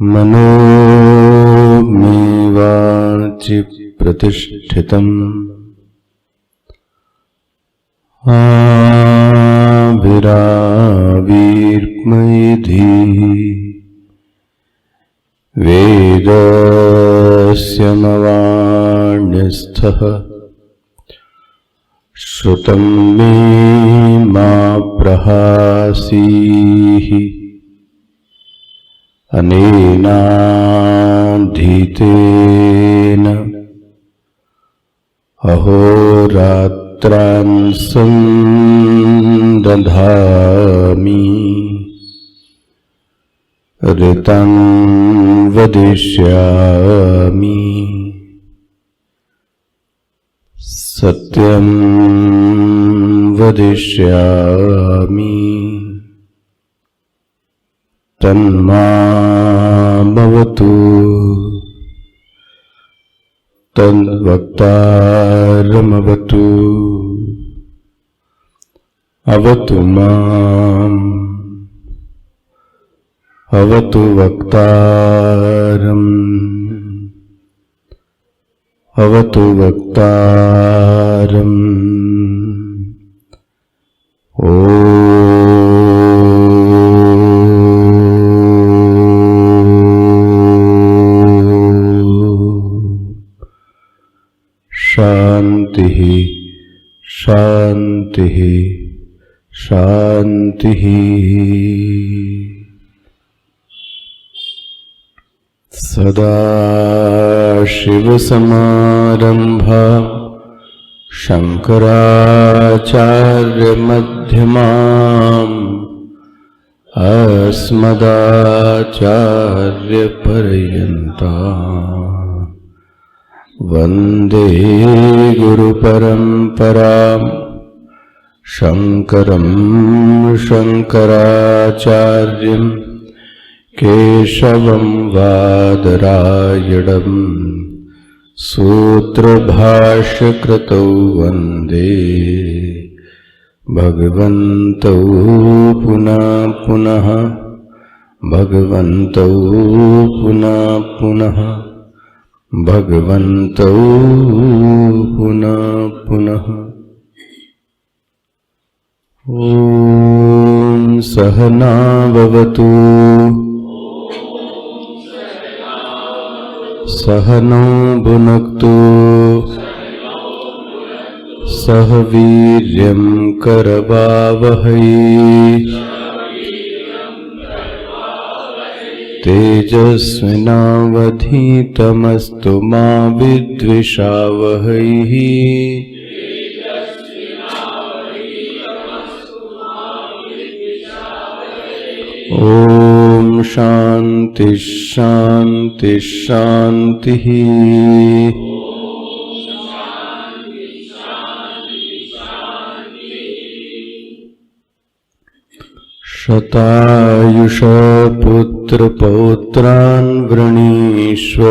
मनो मे वाचि प्रतिष्ठितम् आविरावीर्मयिधि वेदस्य मवाण्यस्थः श्रुतं मे मा प्रहासीः अनेनाधीतेन अहोरात्रान् सन्दधामि ऋतं वदिष्यामि सत्यं वदिष्यामि तन्मामवतु तद्वक्तारमवतु अवतु माम् अवतु वक्तारम् अवतु वक्तारम् शान्तिः शान्तिः शान्तिः। सदाशिवसमारम्भाम् शङ्कराचार्यमध्यमाम् अस्मदाचार्यपर्यन्ताम् वन्दे गुरुपरम्पराम् शङ्करं शङ्कराचार्यम् केशवं वादरायणम् सूत्रभाष्यकृतौ वन्दे भगवन्तौ पुनः पुनः भगवन्तौ पुनः पुनः भगवन्तौ पुनः पुनः। ॐ सहना भवतु सहनौ भुनक्तु सह वीर्यं करवावहै तेजस्विनावधीतमस्तु मा विद्विषावहैः ॐ शान्ति शान्ति शान्तिः। शतायुष पुत्रपौत्रान् वृणीष्व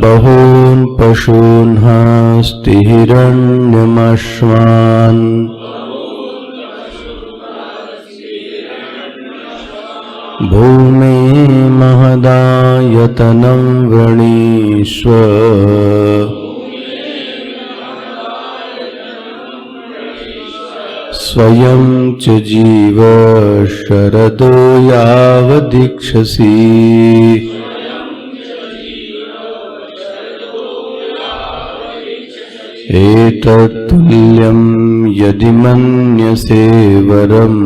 बहून् पशून् हस्ति हिरण्यमश्वान् भूमे महदायतनं वृणीष्व स्वयं च जीव शरदो यावदीक्षसि एतत्तुल्यं यदि मन्यसे वरम्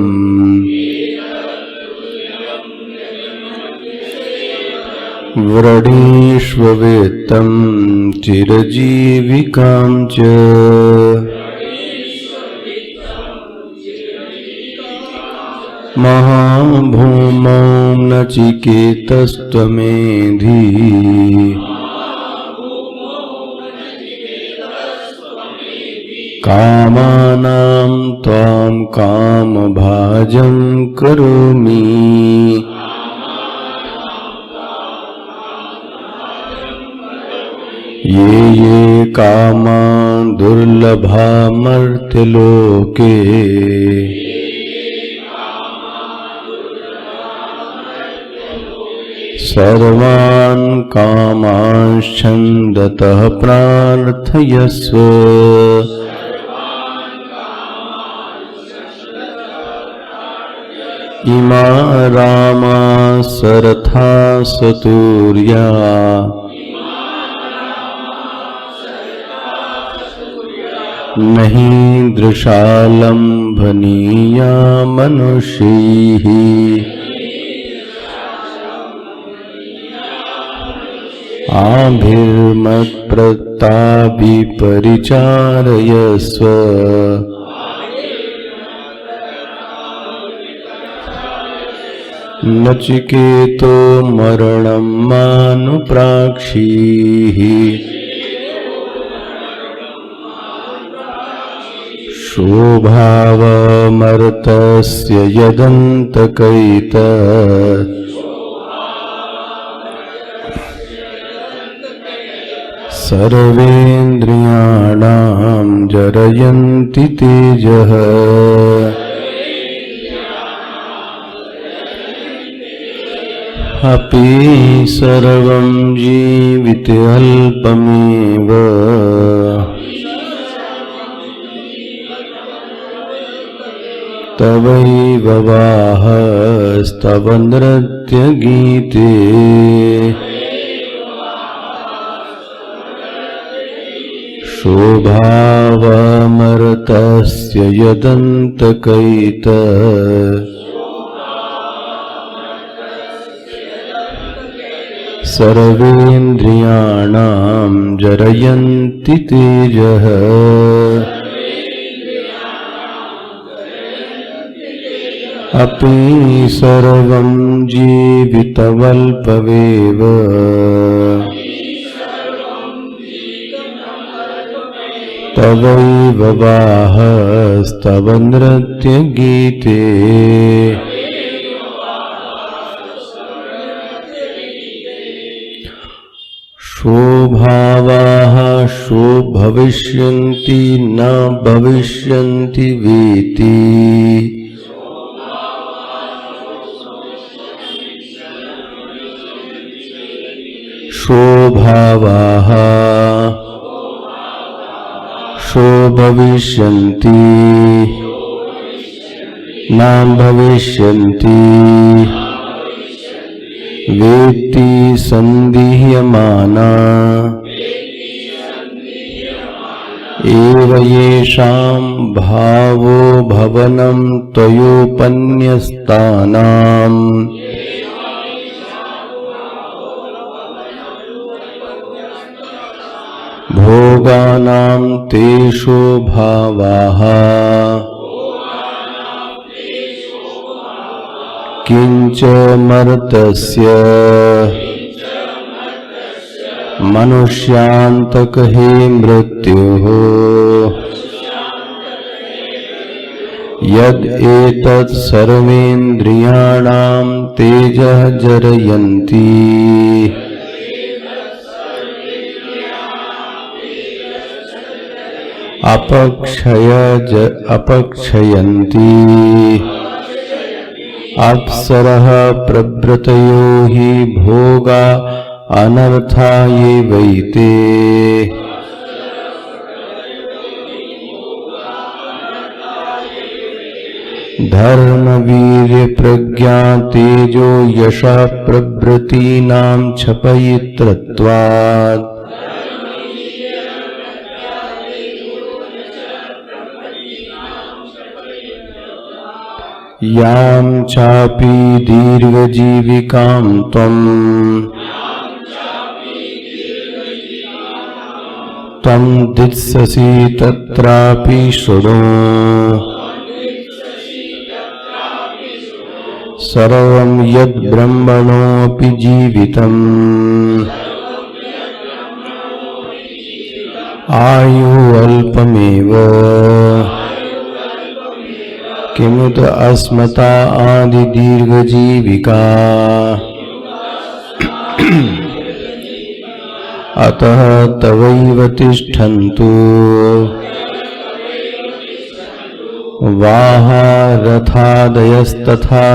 व्रणीष्व वेत्तं चिरजीविकां च महाभूमौ नचिकेतस्त्वमेधि कामानां त्वां कामभाजं करोमि ये कामा दुर्लभा मर्त्यलोके सर्वान् कामांश्छन्दतः प्रार्थयस्व इमा रामा सरथा सतूर्या नहीं दृशालम्भनीया मनुष्यैः आभिर्मत्प्रताभिपरिचारयस्व नचिकेतो मरणं मानुप्राक्षीः शोभावमर्तस्य यदन्तकैतत् सर्वेन्द्रियाणां जरयन्ति तेजः अपि सर्वं जीविते अल्पमेव तवैव वाहस्तव नृत्यगीते शोभावमर्तस्य यदन्तकैतत् सर्वेन्द्रियाणां जरयन्ति तेजः अपि सर्वं जीवितमल्पमेव तवैव वाहस्तव नृत्यगीते शोभावाः शोभविष्यन्ति न भविष्यन्ति वेति शोभावाः शोभविष्यन्ति न भविष्यन्ति वेत्ति सन्दिह्यमाना एव येषां भावो भवनं त्वयोपन्यस्तानाम् भोगानां तेषु भावाः किंच मर्तस्य मनुष्यान्तक हे मृत्युः यद् एतत् सर्वेन्द्रियाणां तेजः जरयन्ति अपक्षयन्ति अप्सरः प्रभृतयो हि भोगा अनर्था ये वैते धर्म वीर्य प्रज्ञा तेजो यशः प्रभृतीनां क्षपयितृत्वात् यां चापि दीर्घजीविकां त्वं दित्ससि तत्रापि शृणु सर्वं यद् ब्रह्मणोऽपि जीवितम् आयुः अल्पमेव किमुत अस्मता आदि दीर्घजीविका अतः तवैव तिष्ठन्तु वाहारथादयस्तथा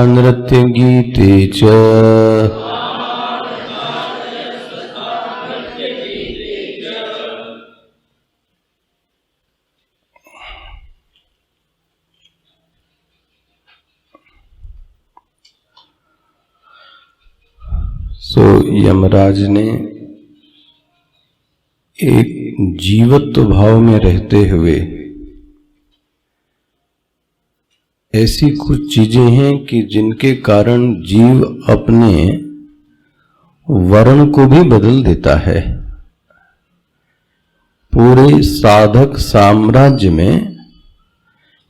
नृत्यगीते च। सो यमराज ने एक जीवत्व भाव में रहते हुए ऐसी कुछ चीजें हैं कि जिनके कारण जीव अपने वर्ण को भी बदल देता है। पूरे साधक साम्राज्य में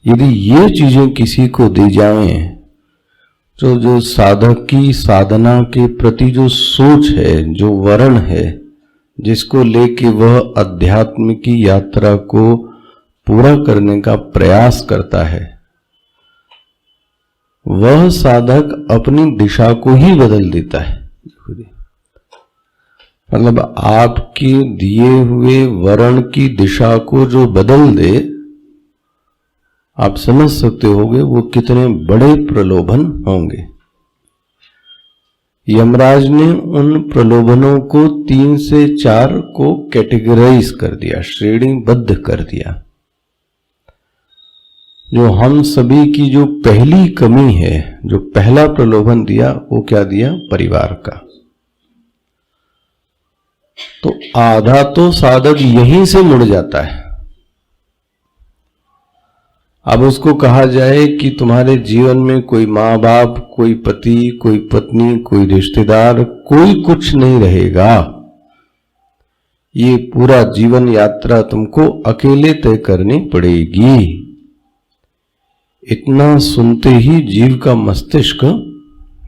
यदि ये चीजें किसी को दी जाएं तो जो साधक की साधना के प्रति जो सोच है, जो वर्ण है, जिसको लेके वह अध्यात्म की यात्रा को पूरा करने का प्रयास करता है, वह साधक अपनी दिशा को ही बदल देता है। मतलब आपके दिए हुए वर्ण की दिशा को जो बदल दे, आप समझ सकते होंगे वो कितने बड़े प्रलोभन होंगे। यमराज ने उन प्रलोभनों को 3 से 4 को कैटेगराइज कर दिया, श्रेणीबद्ध कर दिया। जो हम सभी की जो पहली कमी है, जो पहला प्रलोभन दिया, वो क्या दिया? परिवार का। तो आधा तो साधक यहीं से मुड़ जाता है। अब उसको कहा जाए कि तुम्हारे जीवन में कोई माँ बाप, कोई पति, कोई पत्नी, कोई रिश्तेदार, कोई कुछ नहीं रहेगा, ये पूरा जीवन यात्रा तुमको अकेले तय करनी पड़ेगी। इतना सुनते ही जीव का मस्तिष्क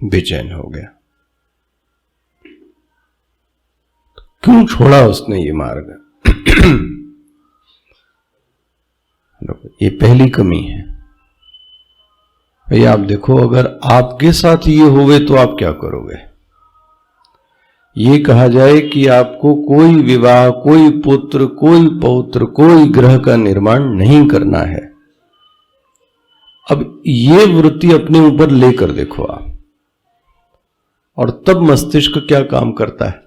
बेचैन हो गया। क्यों छोड़ा उसने ये मार्ग? ये पहली कमी है। भैया आप देखो, अगर आपके साथ ये होवे तो आप क्या करोगे? ये कहा जाए कि आपको कोई विवाह, कोई पुत्र, कोई पौत्र, कोई ग्रह का निर्माण नहीं करना है। अब ये वृत्ति अपने ऊपर लेकर देखो आप, और तब मस्तिष्क क्या काम करता है?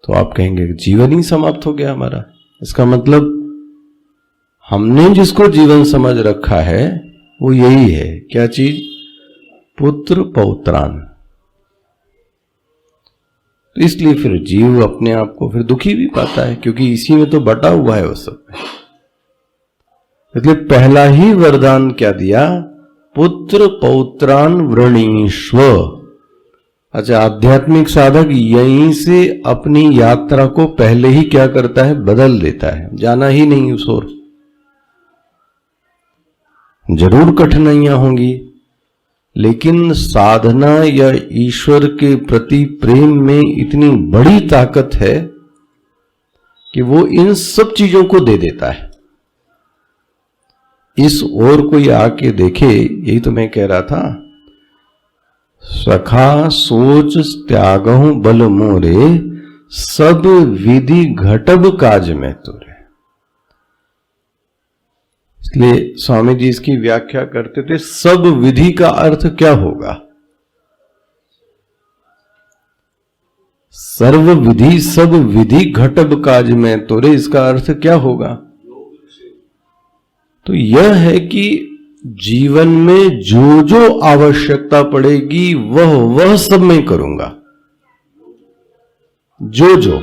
तो आप कहेंगे जीवन ही समाप्त हो गया हमारा। इसका मतलब हमने जिसको जीवन समझ रखा है वो यही है। क्या चीज? पुत्र पौत्रान। तो इसलिए फिर जीव अपने आप को फिर दुखी भी पाता है, क्योंकि इसी में तो बटा हुआ है वो सब। इसलिए पहला ही वरदान क्या दिया? पुत्र पौत्रान वृणीष्व। अच्छा, आध्यात्मिक साधक यहीं से अपनी यात्रा को पहले ही क्या करता है? बदल देता है। जाना ही नहीं उस ओर। जरूर कठिनाइयां होंगी, लेकिन साधना या ईश्वर के प्रति प्रेम में इतनी बड़ी ताकत है कि वो इन सब चीजों को दे देता है। इस ओर कोई आके देखे, यही तो मैं कह रहा था, सखा सोच त्यागहु बल मोरे, सब विधि घटब काज में तुरे। इसलिए स्वामी जी इसकी व्याख्या करते थे, सब विधि का अर्थ क्या होगा? सर्व विधि सब विधि घटब काज में तोरे, इसका अर्थ क्या होगा? तो यह है कि जीवन में जो जो आवश्यकता पड़ेगी वह सब मैं करूंगा। जो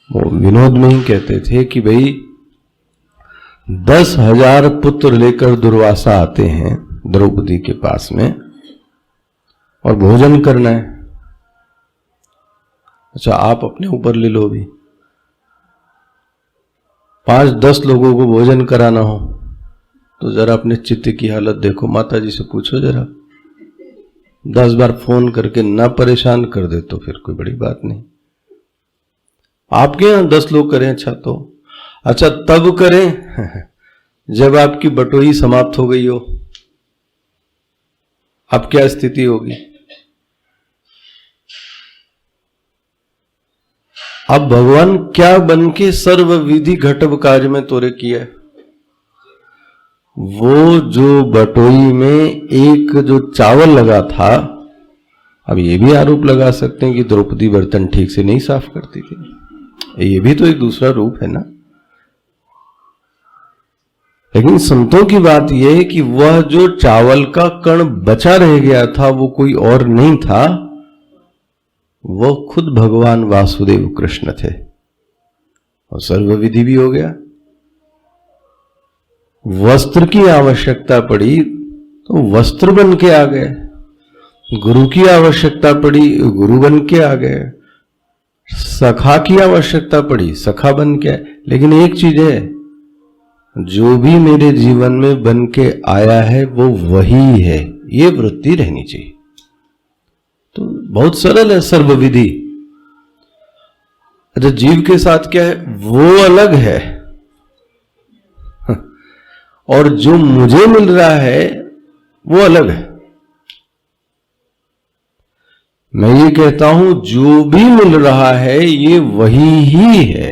वो विनोद में ही कहते थे कि भाई 10,000 पुत्र लेकर दुर्वासा आते हैं द्रौपदी के पास में, और भोजन करना है। अच्छा, आप अपने ऊपर ले लो। भी 5-10 लोगों को भोजन कराना हो तो जरा अपने चित्त की हालत देखो। माता जी से पूछो जरा, 10 बार फोन करके ना परेशान कर दे तो फिर कोई बड़ी बात नहीं। आपके यहां 10 लोग करें अच्छा तब करें जब आपकी बटोही समाप्त हो गई हो। अब क्या स्थिति होगी? अब भगवान क्या बन के सर्व विधि घटब कार्य में तोरे किया? वो जो बटोई में एक जो चावल लगा था, अब ये भी आरोप लगा सकते हैं कि द्रौपदी बर्तन ठीक से नहीं साफ करती थी, ये भी तो एक दूसरा रूप है ना। लेकिन संतों की बात यह है कि वह जो चावल का कण बचा रह गया था वो कोई और नहीं था, वह खुद भगवान वासुदेव कृष्ण थे। और सर्वविधि भी हो गया। वस्त्र की आवश्यकता पड़ी तो वस्त्र बन के आ गए, गुरु की आवश्यकता पड़ी गुरु बन के आ गए, सखा की आवश्यकता पड़ी सखा बन के आए। लेकिन एक चीज है, जो भी मेरे जीवन में बन के आया है वो वही है, ये वृत्ति रहनी चाहिए। तो बहुत सरल है सर्वविधि। अच्छा, जीव के साथ क्या है? वो अलग है और जो मुझे मिल रहा है वो अलग है। मैं ये कहता हूं जो भी मिल रहा है ये वही ही है।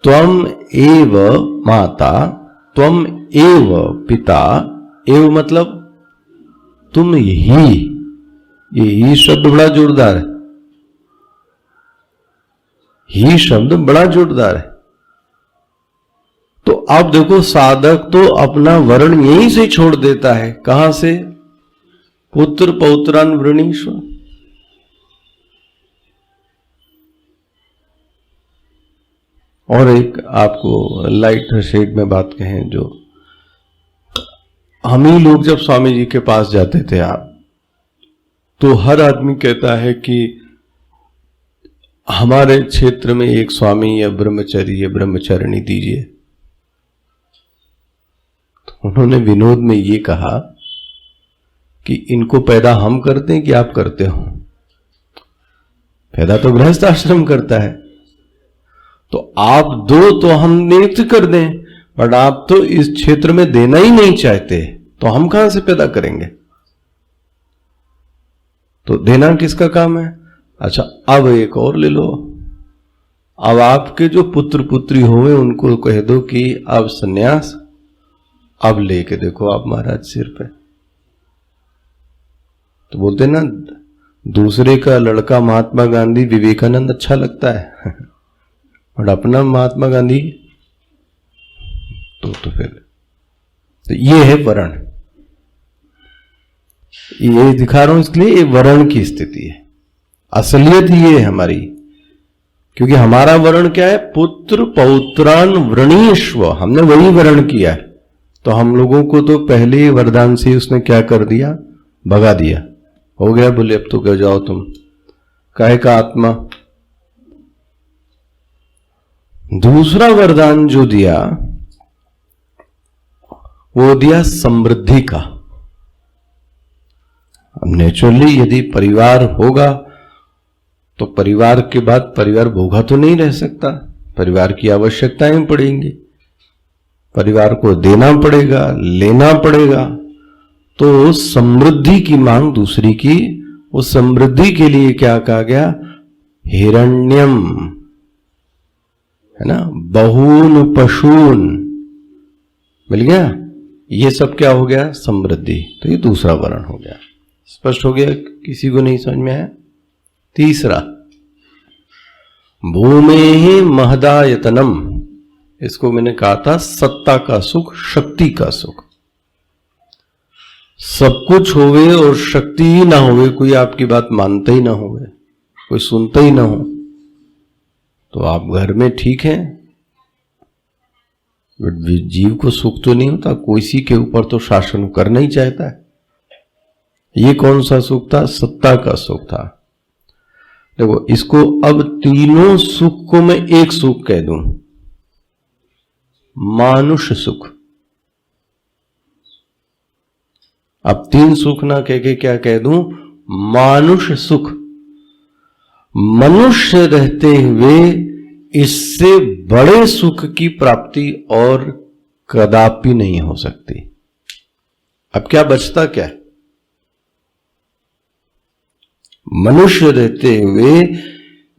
त्वम एव माता, त्वम एव पिता, एव मतलब तुम ही। ये ही शब्द बड़ा जोरदार है, ही शब्द बड़ा जोरदार है। तो आप देखो, साधक तो अपना वर्ण यहीं से छोड़ देता है। कहां से? पुत्र पौत्रान वृणीष्व। और एक आपको लाइट शेड में बात कहें, जो हम ही लोग जब स्वामी जी के पास जाते थे आप, तो हर आदमी कहता है कि हमारे क्षेत्र में एक स्वामी या ब्रह्मचर्य या ब्रह्मचारिणी दीजिए। तो उन्होंने विनोद में ये कहा कि इनको पैदा हम करते हैं कि आप करते हो? पैदा तो गृहस्थ आश्रम करता है। तो आप दो तो हम नियुक्त कर दें, बट आप तो इस क्षेत्र में देना ही नहीं चाहते, तो हम कहां से पैदा करेंगे? तो देना किसका काम है? अच्छा, अब एक और ले लो। अब आपके जो पुत्र पुत्री होंगे उनको कह दो कि अब सन्यास, अब लेके देखो आप महाराज सिर पे। तो बोलते ना, दूसरे का लड़का महात्मा गांधी विवेकानंद अच्छा लगता है और अपना महात्मा गांधी तो फिर तो ये है वर्ण। ये दिखा रहा हूं इसलिए ये वर्ण की स्थिति है। असलियत ये है हमारी, क्योंकि हमारा वर्ण क्या है? पुत्र पौत्रान वृणीष्व। हमने वही वर्ण किया है। तो हम लोगों को तो पहले वरदान से उसने क्या कर दिया? भगा दिया। हो गया, बोले अब तो कह जाओ तुम, काहे का आत्मा। दूसरा वरदान जो दिया वो दिया समृद्धि का। अब नेचुरली यदि परिवार होगा तो परिवार के बाद परिवार भोगा तो नहीं रह सकता, परिवार की आवश्यकताएं पड़ेंगी, परिवार को देना पड़ेगा, लेना पड़ेगा। तो समृद्धि की मांग दूसरी की। उस समृद्धि के लिए क्या कहा गया? हिरण्यम, है ना, बहून पशून मिल गया। ये सब क्या हो गया? समृद्धि। तो ये दूसरा वर्ण हो गया। स्पष्ट हो गया? किसी को नहीं समझ में आया? तीसरा, भूमे महदायतनम। इसको मैंने कहा था सत्ता का सुख, शक्ति का सुख। सब कुछ होवे और शक्ति ही ना होवे, कोई आपकी बात मानता ही ना होवे, कोई सुनता ही ना हो, तो आप घर में ठीक है, बट जीव को सुख तो नहीं होता। किसी के ऊपर तो शासन करना ही चाहता है। ये कौन सा सुख था? सत्ता का सुख था। देखो, इसको अब तीनों सुख को मैं एक सुख कह दूं, मानुष सुख। अब तीन सुख ना कह के क्या कह दूं? मानुष सुख। मनुष्य रहते हुए इससे बड़े सुख की प्राप्ति और कदापि नहीं हो सकती। अब क्या बचता? क्या मनुष्य रहते हुए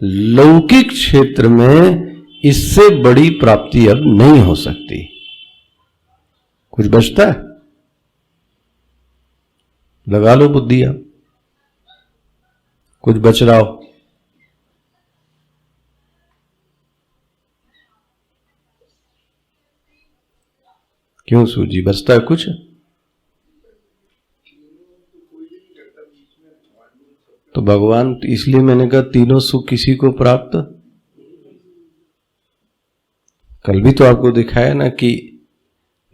लौकिक क्षेत्र में इससे बड़ी प्राप्ति अब नहीं हो सकती। कुछ बचता है? लगा लो बुद्धि आप, कुछ बच रहा हो। क्यों सूजी, बचता है कुछ? तो भगवान, इसलिए मैंने कहा तीनों सुख किसी को प्राप्त। कल भी तो आपको दिखाया ना कि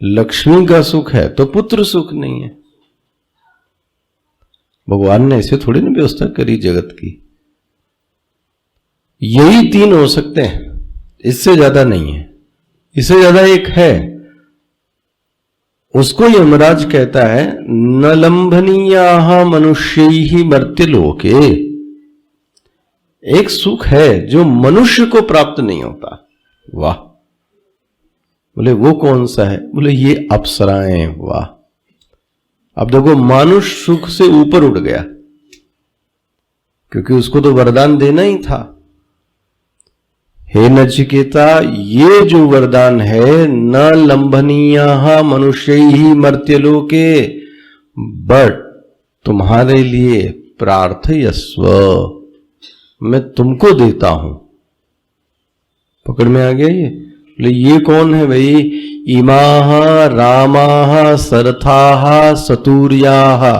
लक्ष्मी का सुख है तो पुत्र सुख नहीं है। भगवान ने ऐसे थोड़ी ना व्यवस्था करी जगत की। यही तीन हो सकते हैं, इससे ज्यादा नहीं है। इससे ज्यादा एक है, उसको यमराज कहता है न लंभनीया मनुष्यैहि मर्त्यलोके। एक सुख है जो मनुष्य को प्राप्त नहीं होता। वाह! बोले वो कौन सा है? बोले ये अप्सराएं। वाह! अब देखो, मानुष सुख से ऊपर उठ गया, क्योंकि उसको तो वरदान देना ही था। हे नचिकेता, ये जो वरदान है, न लंभनीया मनुष्यैहि मर्त्यलोके, बट तुम्हारे लिए प्रार्थयस्व, मैं तुमको देता हूं। पकड़ में आ गया ये कौन है भाई? इमाः रामाः सरथाः सतूर्याः।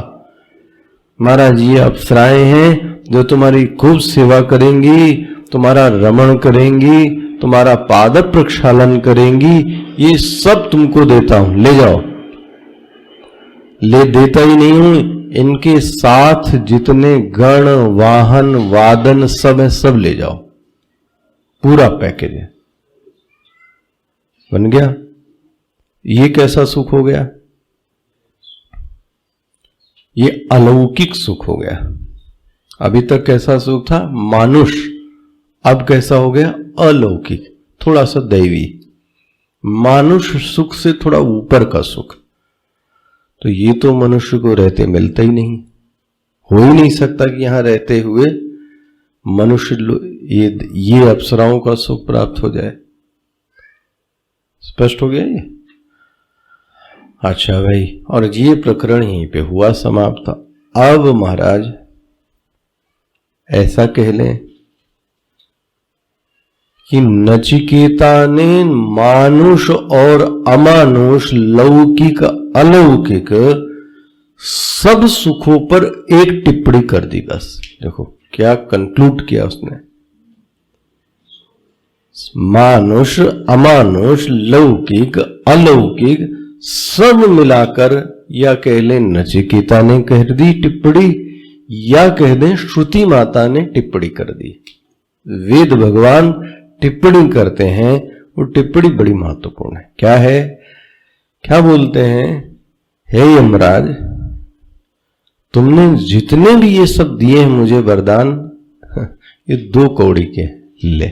महाराज, ये अप्सराएं हैं जो तुम्हारी खूब सेवा करेंगी, तुम्हारा रमण करेंगी, तुम्हारा पाद प्रक्षालन करेंगी। ये सब तुमको देता हूं, ले जाओ। ले देता ही नहीं हूं, इनके साथ जितने गण वाहन वादन सब है, सब ले जाओ। पूरा पैकेज है। बन गया। ये कैसा सुख हो गया? ये अलौकिक सुख हो गया। अभी तक कैसा सुख था? मानुष। अब कैसा हो गया? अलौकिक, थोड़ा सा दैवी। मानुष सुख से थोड़ा ऊपर का सुख। तो ये तो मनुष्य को रहते मिलता ही नहीं, हो ही नहीं सकता कि यहां रहते हुए मनुष्य ये अप्सराओं का सुख प्राप्त हो जाए। स्पष्ट हो गया ये? अच्छा भाई, और ये प्रकरण यहीं पे हुआ समाप्त। अब महाराज ऐसा कह लें कि नचिकेता ने मानुष और अमानुष, लौकिक अलौकिक सब सुखों पर एक टिप्पणी कर दी। बस देखो क्या कंक्लूड किया उसने। मानुष अमानुष लौकिक अलौकिक सब मिलाकर, या कह लें नचिकेता ने कह दी टिप्पणी, या कह दें श्रुति माता ने टिप्पणी कर दी। वेद भगवान टिप्पणी करते हैं, वो टिप्पणी बड़ी महत्वपूर्ण है। क्या है? क्या बोलते हैं? हे यमराज, तुमने जितने भी ये सब दिए हैं मुझे वरदान, ये 2 कौड़ी के ले।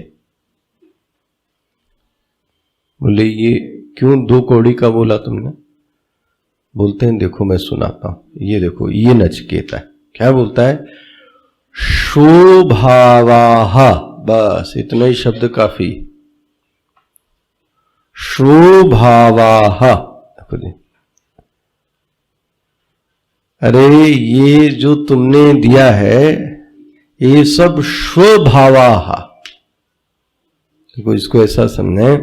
बोले ये क्यों 2 कौड़ी का बोला तुमने? बोलते हैं देखो मैं सुनाता हूं। ये देखो, ये नचिकेता है, क्या बोलता है? शोभावाह। बस इतना ही शब्द काफी। शोभावाह। अरे ये जो तुमने दिया है ये सब शोभावाह। देखो इसको ऐसा समझे,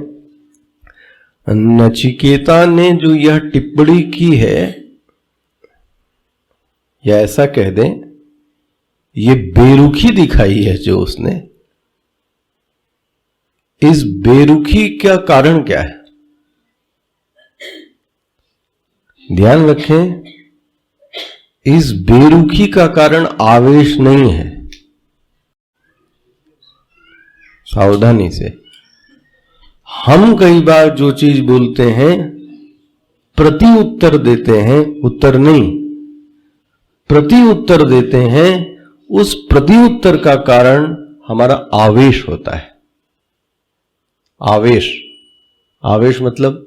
नचिकेता ने जो यह टिप्पणी की है, या ऐसा कह दें ये बेरुखी दिखाई है जो उसने, इस बेरुखी का कारण क्या है? ध्यान रखें, इस बेरुखी का कारण आवेश नहीं है। सावधानी से, हम कई बार जो चीज बोलते हैं प्रति उत्तर देते हैं, उत्तर नहीं, प्रति उत्तर देते हैं। उस प्रति उत्तर का कारण हमारा आवेश होता है। आवेश, आवेश मतलब,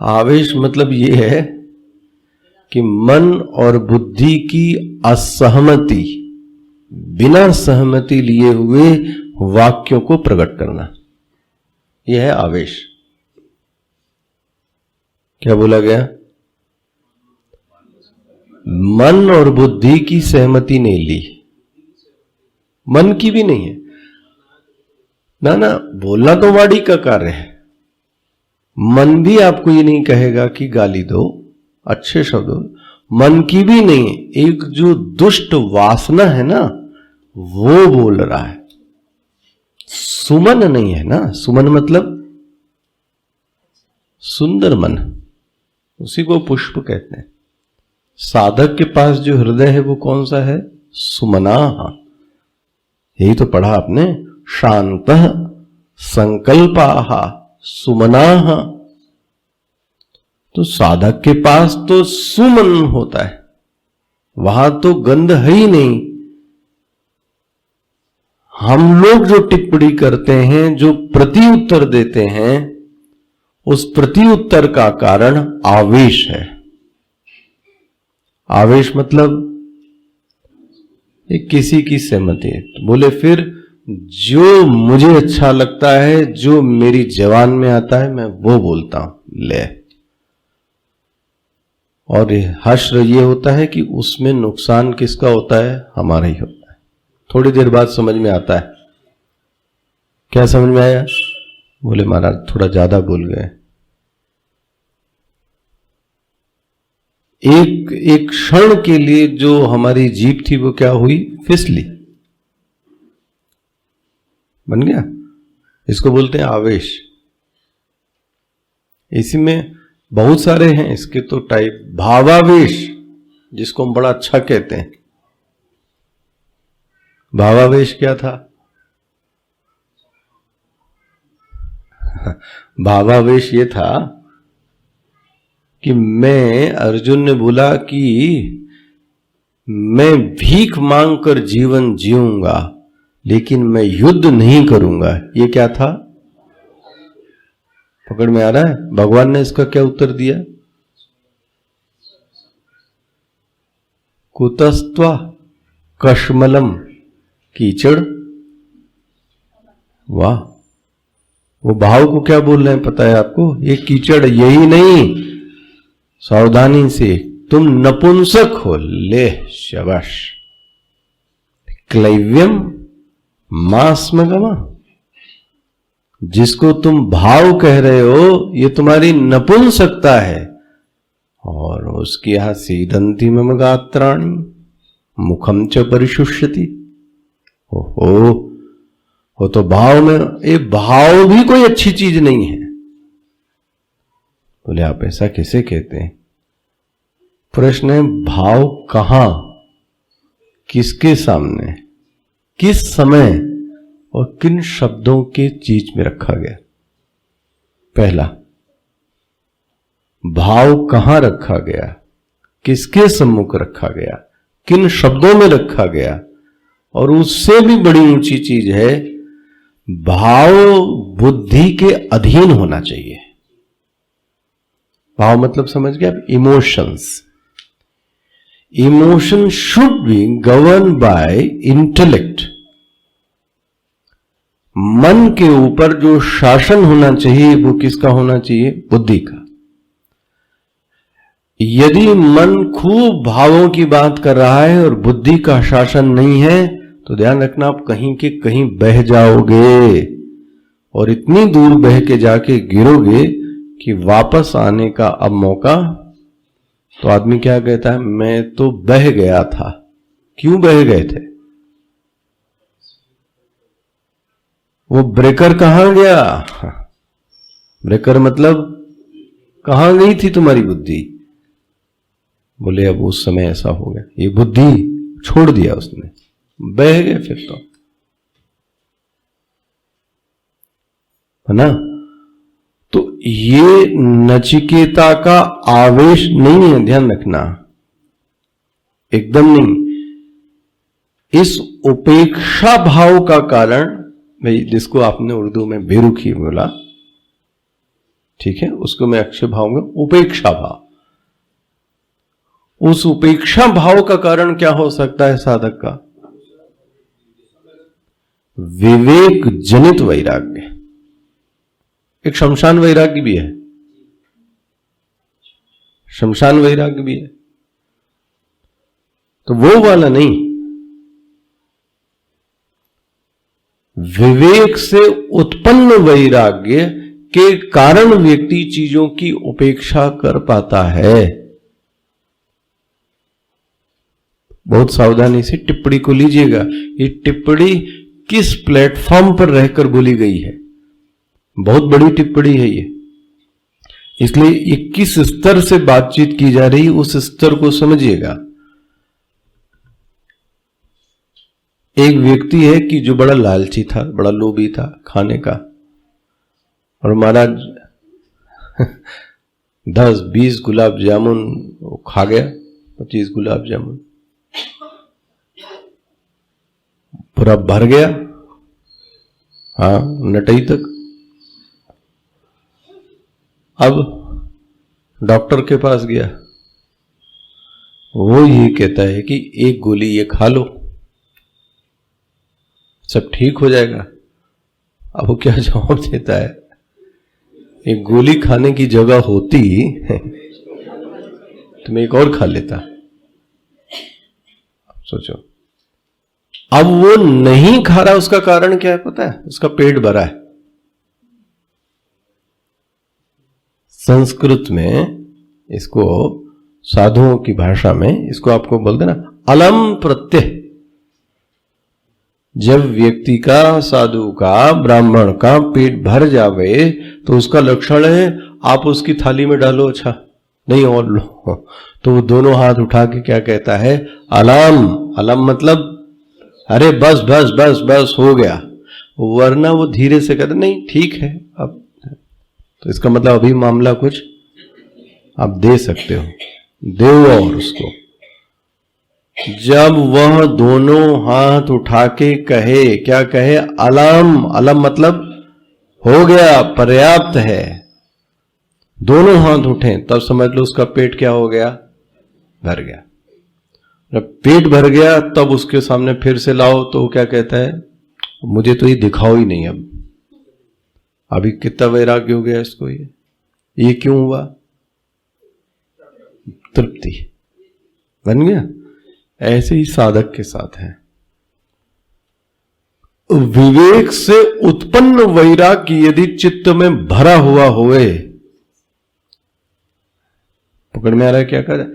आवेश मतलब ये है कि मन और बुद्धि की असहमति, बिना सहमति लिए हुए वाक्यों को प्रकट करना, यह है आवेश। क्या बोला गया? मन और बुद्धि की सहमति नहीं ली, मन की भी नहीं है ना। ना, बोलना तो वाणी का कार्य है। मन भी आपको ये नहीं कहेगा कि गाली दो, अच्छे शब्द, मन की भी नहीं। एक जो दुष्ट वासना है ना, वो बोल रहा है। सुमन नहीं है ना, सुमन मतलब सुंदर मन, उसी को पुष्प कहते हैं। साधक के पास जो हृदय है वो कौन सा है? सुमना। यही तो पढ़ा आपने, शांत संकल्पाः सुमनाः। तो साधक के पास तो सुमन होता है, वहां तो गंध है ही नहीं। हम लोग जो टिप्पणी करते हैं, जो प्रति उत्तर देते हैं, उस प्रति उत्तर का कारण आवेश है। आवेश मतलब ये किसी की सहमति है। तो बोले फिर जो मुझे अच्छा लगता है, जो मेरी जबान में आता है, मैं वो बोलता हूं। ले, और हश्र ये होता है कि उसमें नुकसान किसका होता है? हमारा ही होता है। थोड़ी देर बाद समझ में आता है। क्या समझ में आया? बोले महाराज थोड़ा ज्यादा बोल गए। एक क्षण के लिए जो हमारी जीभ थी वो क्या हुई? फिसली, बन गया। इसको बोलते हैं आवेश। इसी में बहुत सारे हैं इसके तो टाइप। भावावेश, जिसको हम बड़ा अच्छा कहते हैं। भावावेश क्या था? भावावेश ये था कि मैं, अर्जुन ने बोला कि मैं भीख मांगकर जीवन जीऊंगा, लेकिन मैं युद्ध नहीं करूंगा। ये क्या था? पकड़ में आ रहा है? भगवान ने इसका क्या उत्तर दिया? कुतस्त्वा कश्मलम, कीचड़। वाह, वो भाव को क्या बोल रहे हैं पता है आपको? ये कीचड़, यही नहीं, सावधानी से, तुम नपुंसक हो। ले शाबाश। क्लैव्यम मास्मगमा, जिसको तुम भाव कह रहे हो, ये तुम्हारी नपुंसकता है। और उसकी यहां सीदंती मम गात्राणि मुखम च परिशुष्यति। ओहो, वो तो भाव में, ये भाव भी कोई अच्छी चीज नहीं है। बोले आप ऐसा कैसे कहते हैं? प्रश्न है, भाव कहां, किसके सामने, किस समय और किन शब्दों के चीज में रखा गया? पहला, भाव कहां रखा गया, किसके सम्मुख रखा गया, किन शब्दों में रखा गया? और उससे भी बड़ी ऊंची चीज है, भाव बुद्धि के अधीन होना चाहिए। भाव मतलब समझ गए आप? Emotions. Emotion should be govern by intellect. मन के ऊपर जो शासन होना चाहिए वो किसका होना चाहिए? बुद्धि का। यदि मन खूब भावों की बात कर रहा है और बुद्धि का शासन नहीं है, तो ध्यान रखना आप कहीं के कहीं बह जाओगे, और इतनी दूर बह के जाके गिरोगे कि वापस आने का अब मौका। तो आदमी क्या कहता है? मैं तो बह गया था। क्यों बह गए थे? वो ब्रेकर कहां गया? ब्रेकर मतलब कहां गई थी तुम्हारी बुद्धि? बोले अब उस समय ऐसा हो गया, ये बुद्धि छोड़ दिया उसने, बह गए फिर तो, है ना? तो ये नचिकेता का आवेश नहीं है, ध्यान रखना, एकदम नहीं। इस उपेक्षा भाव का कारण, भाई जिसको आपने उर्दू में बेरुखी बोला, ठीक है, उसको मैं अक्षय भाव में उपेक्षा भाव। उस उपेक्षा भाव का कारण क्या हो सकता है साधक का? विवेक जनित वैराग्य। एक शमशान वैराग्य भी है, शमशान वैराग्य भी है, तो वो वाला नहीं। विवेक से उत्पन्न वैराग्य के कारण व्यक्ति चीजों की उपेक्षा कर पाता है। बहुत सावधानी से टिप्पणी को लीजिएगा। ये टिप्पणी किस प्लेटफॉर्म पर रहकर बोली गई है? बहुत बड़ी टिप्पणी है ये, इसलिए ये किस स्तर से बातचीत की जा रही उस स्तर को समझिएगा। एक व्यक्ति है कि जो बड़ा लालची था, बड़ा लोभी था खाने का, और महाराज 10-20 गुलाब जामुन वो खा गया, 25 गुलाब जामुन पूरा भर गया, हाँ नटई तक। अब डॉक्टर के पास गया, वो ये कहता है कि एक गोली ये खा लो सब ठीक हो जाएगा। अब वो क्या जवाब देता है? एक गोली खाने की जगह होती तो मैं एक और खा लेता। सोचो, अब वो नहीं खा रहा, उसका कारण क्या है पता है? उसका पेट भरा है। संस्कृत में इसको, साधुओं की भाषा में इसको आपको बोलते ना अलम प्रत्यय। जब व्यक्ति का, साधु का, ब्राह्मण का पेट भर जावे तो उसका लक्षण है आप उसकी थाली में डालो, अच्छा नहीं और लो, तो वो दोनों हाथ उठा के क्या कहता है? अलम। अलम मतलब अरे बस बस बस बस हो गया, वरना वो धीरे से कहते नहीं ठीक है अब, तो इसका मतलब अभी मामला कुछ आप दे सकते हो, दो। और उसको जब वह दोनों हाथ उठा के कहे, क्या कहे? अलम। अलम मतलब हो गया, पर्याप्त है, दोनों हाथ उठे, तब समझ लो उसका पेट क्या हो गया? भर गया। जब पेट भर गया तब उसके सामने फिर से लाओ तो वो क्या कहता है? मुझे तो ये दिखाओ ही नहीं। अब अभी कितना वैराग्य हो गया इसको, ये क्यों हुआ? तृप्ति बन गया। ऐसे ही साधक के साथ है। विवेक से उत्पन्न वैराग्य यदि चित्त में भरा हुआ होए, पकड़ में आ रहा है क्या कर रहा है?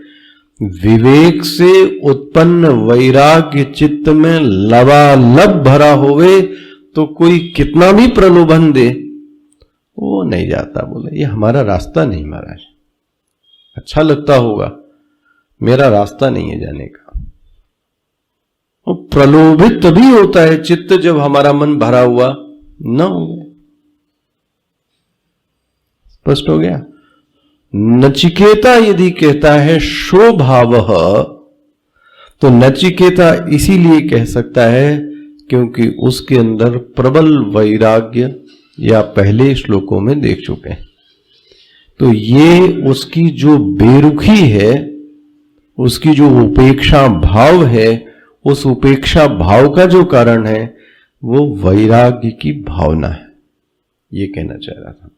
विवेक से उत्पन्न वैराग्य चित्त में लबालब भरा होवे तो कोई कितना भी प्रलोभन दे वो नहीं जाता। बोले ये हमारा रास्ता नहीं महाराज, अच्छा लगता होगा, मेरा रास्ता नहीं है जाने का। वो प्रलोभित तभी होता है चित्त जब हमारा मन भरा हुआ न हो। स्पष्ट हो गया? नचिकेता यदि कहता है शोभावः, तो नचिकेता इसीलिए कह सकता है क्योंकि उसके अंदर प्रबल वैराग्य या पहले श्लोकों में देख चुके हैं। तो ये उसकी जो बेरुखी है, उसकी जो उपेक्षा भाव है, उस उपेक्षा भाव का जो कारण है वो वैराग्य की भावना है, ये कहना चाह रहा था।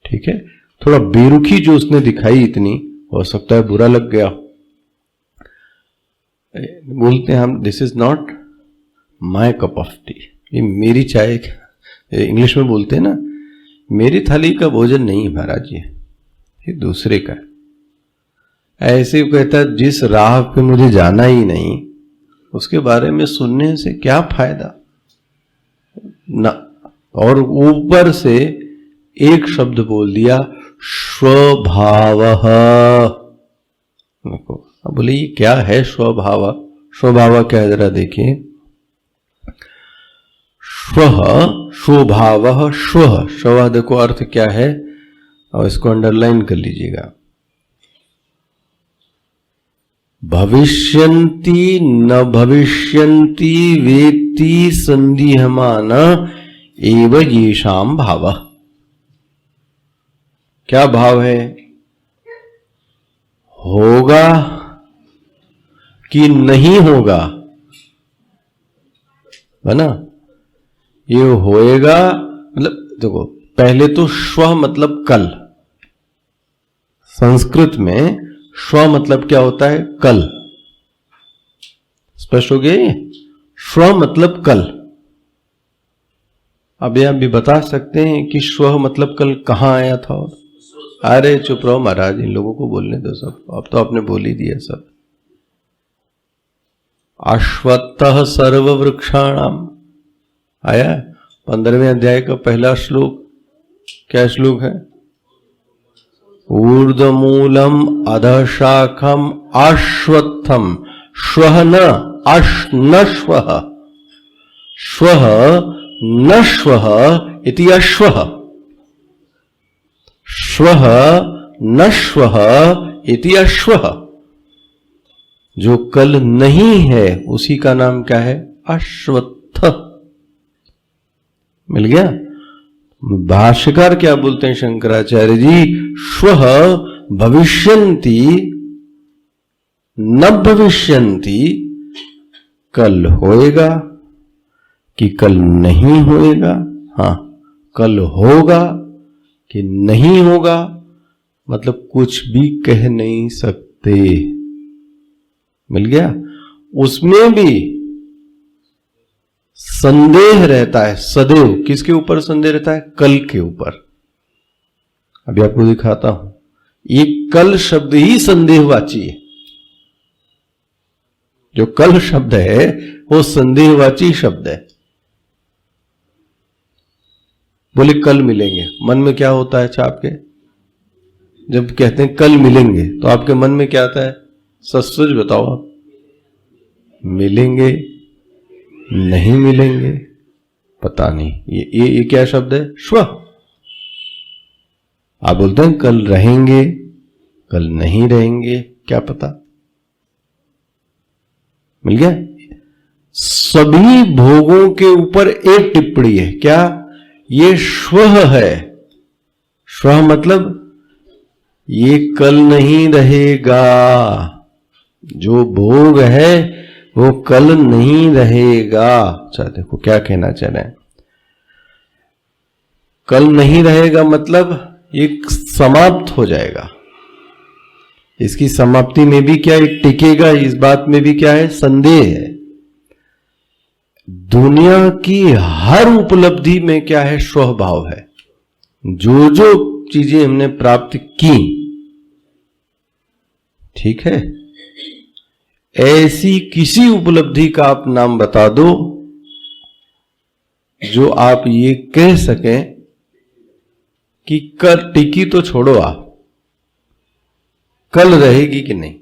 ठीक है, थोड़ा बेरुखी जो उसने दिखाई इतनी, हो सकता है बुरा लग गया। बोलते हैं हम this is not my cup of T, ये मेरी चाय, इंग्लिश में बोलते हैं ना, मेरी थाली का भोजन नहीं महाराज, ये दूसरे का। ऐसे कहता है जिस राह पे मुझे जाना ही नहीं उसके बारे में सुनने से क्या फायदा ना। और ऊपर से एक शब्द बोल दिया स्वभावः। अब बोले ये क्या है स्वभाव? स्वभाव क्या है जरा देखिए। स्वः, स्वभावः, स्वः, स्वः देखो अर्थ क्या है, और इसको अंडरलाइन कर लीजिएगा। भविष्यन्ति न भविष्यन्ति वेत्ति संदिह्यमान एव येषां भावः। क्या भाव है? होगा कि नहीं होगा, है ना। ये होएगा मतलब देखो, पहले तो श्व मतलब कल। संस्कृत में श्व मतलब क्या होता है? कल। स्पष्ट हो गया ये? श्व मतलब कल। अब आप भी बता सकते हैं कि श्व मतलब कल कहां आया था? और अरे चुप रहो महाराज, इन लोगों को बोलने दो सब, अब तो आपने बोल ही दिया सब। अश्वत्थः सर्ववृक्षाणाम आया 15वें अध्याय का पहला श्लोक। क्या श्लोक है? ऊर्ध्वमूलम अधशाखम अश्वत्थम श्वः न श्वः, श्वः न श्वः इति अश्वः, श्वः न श्वः इति अश्वः। जो कल नहीं है उसी का नाम क्या है? अश्वत्थ। मिल गया? भाष्यकार क्या बोलते हैं शंकराचार्य जी? श्वः भविष्यन्ति न भविष्यन्ति, कल होएगा कि कल नहीं होएगा। हां, कल होगा कि नहीं होगा, मतलब कुछ भी कह नहीं सकते। मिल गया? उसमें भी संदेह रहता है सदैव। किसके ऊपर संदेह रहता है? कल के ऊपर। अभी आपको दिखाता हूं। ये कल शब्द ही संदेहवाची है। जो कल शब्द है वो संदेहवाची शब्द है। बोले कल मिलेंगे, मन में क्या होता है? अच्छा, आपके जब कहते हैं कल मिलेंगे तो आपके मन में क्या आता है? सच बताओ आप। मिलेंगे, नहीं मिलेंगे, पता नहीं। ये क्या शब्द है? श्व। आप बोलते हैं कल रहेंगे, कल नहीं रहेंगे, क्या पता। मिल गया? सभी भोगों के ऊपर एक टिप्पणी है। क्या? ये श्व है। श्व मतलब ये कल नहीं रहेगा। जो भोग है वो कल नहीं रहेगा। अच्छा देखो क्या कहना चाह रहे हैं। कल नहीं रहेगा मतलब ये समाप्त हो जाएगा। इसकी समाप्ति में भी क्या टिकेगा? इस बात में भी क्या है? संदेह है। दुनिया की हर उपलब्धि में क्या है? स्वभाव है। जो जो चीजें हमने प्राप्त की, ठीक है, ऐसी किसी उपलब्धि का आप नाम बता दो जो आप ये कह सकें कि कल टिकी तो छोड़ो, आप कल रहेगी कि नहीं।